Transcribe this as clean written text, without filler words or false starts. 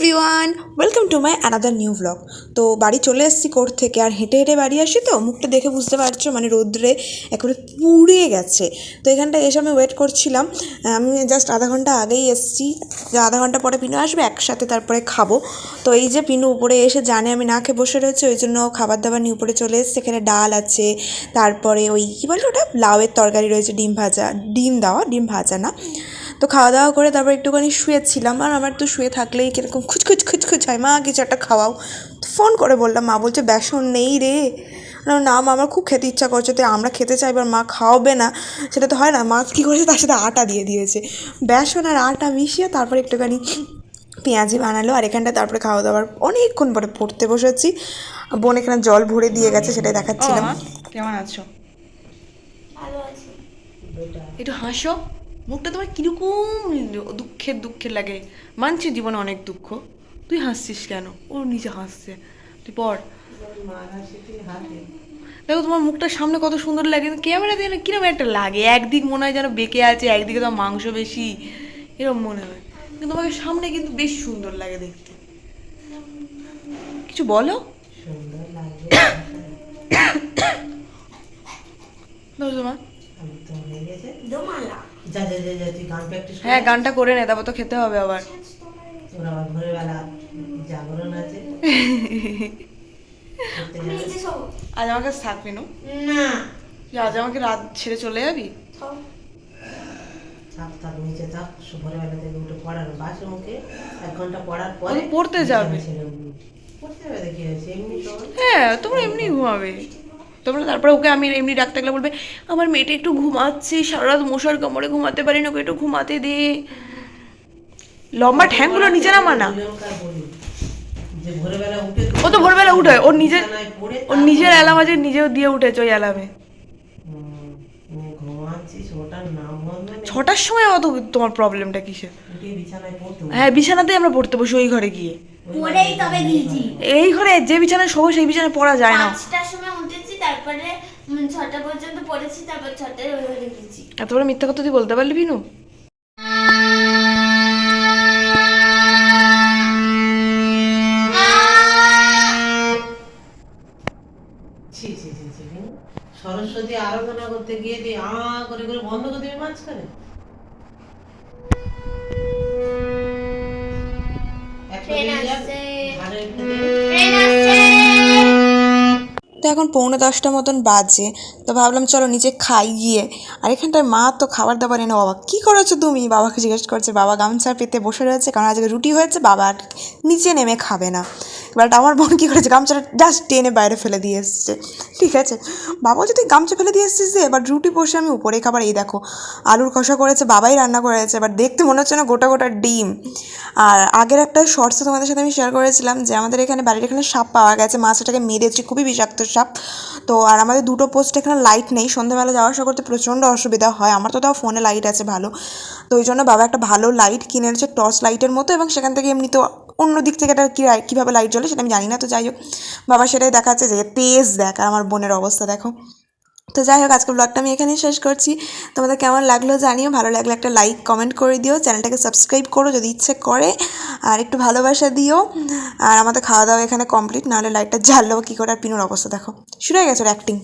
Everyone, welcome to my another new blog. তো বাড়ি চলে এসেছি কোর্ট থেকে, আর হেঁটে হেঁটে বাড়ি আসি, তো মুখটা দেখে বুঝতে পারছো মানে রোদ্রে একেবারে পুড়ে গেছে। তো এখানটায় এসে আমি ওয়েট করছিলাম। আমি জাস্ট আধা ঘন্টা আগেই এসেছি, যে আধা ঘন্টা পরে পিনু আসবে, একসাথে তারপরে খাবো। তো এই যে পিনু উপরে এসে জানে আমি না খেয়ে বসে রয়েছে, ওই জন্য খাবার দাবার নিয়ে উপরে চলে এসেছে। এখানে ডাল আছে, তারপরে ওই কী বলে ওটা, লাউয়ের তরকারি রয়েছে, ডিম ভাজা, ডিম দেওয়া, ডিম ভাজা না। তো খাওয়া দাওয়া করে তারপর একটুখানি শুয়েছিলাম, আর আমার তো শুয়ে থাকলেই কীরকম খুচখুচ হয়, মা কিছু একটা খাওয়াও। তো ফোন করে বললাম, মা বলছে বেসন নেই রে। না মা, আমার খুব খেতে ইচ্ছা করছে, তো আমরা খেতে চাই, এবার মা খাওয়াবে না, সেটা তো হয় না। মা কী করেছে, তার সাথে আটা দিয়ে দিয়েছে, বেসন আর আটা মিশিয়ে তারপর একটুখানি পেঁয়াজি বানালো। আর এখানটা তারপরে খাওয়া দাওয়ার অনেকক্ষণ পরে পড়তে বসেছি। বোন এখানে জল ভরে দিয়ে গেছে, সেটাই দেখাচ্ছিলাম। কেমন আছো? একটু হাসো, মুখটা তোমার কিরকম দুঃখের লাগে। মানছি জীবনে অনেক দুঃখ, তুই হাসছিস কেন? ও নিজে হাসছে, তুই পড়। দেখো তোমার মুখটার সামনে কত সুন্দর লাগে, ক্যামেরা দিয়ে কিরকম একটা লাগে, একদিক মনে হয় যেন বেঁকে আছে, একদিকে তো মাংস বেশি, এরকম মনে হয়। কিন্তু তোমাকে সামনে কিন্তু বেশ সুন্দর লাগে দেখতে। কিছু বলো। তোমার হ্যাঁ, গানটা করে নে, তারপর তো খেতে হবে আবার। আজ আমার কাছে থাকবি না? আজ আমাকে রাত ছেড়ে চলে যাবি? পড়তে যাবে? হ্যাঁ, তোমরা এমনি ঘুমাবে তোমরা, তারপরে ওকে আমি এমনি ডাকতে গেলে বলবে আমার মেয়েটা একটু ঘুমাচ্ছে, সারা রাত মশার কামড়ে ঘুমাতে পারি না, ওকে একটু ঘুমাতে দে। লম্বা ঠ্যাংগুলো নিচে নামা না। ও তো ভোরবেলা উঠে, ওর নিজের অ্যালার্ম আছে, নিজেও দিয়ে উঠেছে ওই অ্যালার্মে। 6টার সময় অত তোমার প্রবলেমটা কিসে? হ্যাঁ, বিছানাতেই আমরা পড়তে বসি, ওই ঘরে গিয়ে এই ঘরে যে বিছানায় শোবো সেই বিছানায় পড়া যায় না। 5টার সময় উঠেছি, তারপরে 6টা পর্যন্ত পড়েছি, তারপর 6টায় ওই ঘরে গেছি। এত বড় মিথ্যা কথা তুই বলতে পারলি বিনু? সরস্বতী আরাধনা করতে গিয়ে দিয়ে করে করে বন্ধ করে দেবে মাঝখানে। তো এখন 9:45 মতন বাজে, তো ভাবলাম চলো নিচে খাই গিয়ে। আর এখানটায় মা তো খাবার দাবার এনে, বাবা কী করেছো তুমি, বাবাকে জিজ্ঞেস করছে। বাবা গামছা পেতে বসে রয়েছে, কারণ আজকে রুটি হয়েছে, বাবা আর নিচে নেমে খাবে না। এবার আমার বোন কী করেছে, গামছাটা জাস্ট টেনে বাইরে ফেলে দিয়ে এসছে। ঠিক আছে, বাবা বলছে তুই গামছা ফেলে দিয়ে এসছিস যে, এবার রুটি বসে আমি উপরে খাবার। এই দেখো আলুর কষা করেছে, বাবাই রান্না করেছে, এবার দেখতে মনে হচ্ছে না গোটা গোটা ডিম। আর আগের একটা শর্টসে তোমাদের সাথে আমি শেয়ার করেছিলাম যে আমাদের এখানে বাড়ির এখানে সাপ পাওয়া গেছে, মাছটাকে মেরেছে, খুবই বিষাক্ত সাপ। তো আর আমাদের দুটো পোস্ট এখানে লাইট নেই, সন্ধ্যাবেলা যাওয়া আসা করতে প্রচণ্ড অসুবিধা হয়। আমার তো তাও ফোনে লাইট আছে ভালো, তো ওই জন্য বাবা একটা ভালো লাইট কিনে এনেছে, টর্চ লাইটের মতো, এবং সেখান থেকে এমনি তো অন্য দিক থেকে এটা কীভাবে লাইট জ্বলে সেটা আমি জানি না। তো যাই হোক, বাবা সেটাই দেখাচ্ছে যে তেজ দেখ, আর আমার বোনের অবস্থা দেখো। তো যাই হোক, আজকে ব্লগটা আমি এখানেই শেষ করছি। তোমাদের কেমন লাগলো জানিও, ভালো লাগলে একটা লাইক কমেন্ট করে দিও, চ্যানেলটাকে সাবস্ক্রাইব করো যদি ইচ্ছে করে, আর একটু ভালোবাসা দিও। আর আমাদের খাওয়া দাওয়া এখানে কমপ্লিট, নাহলে লাইটটা জ্বাললো কী করে। আর পিনুর অবস্থা দেখো, শুরু হয়ে গেছে ওর অ্যাক্টিং।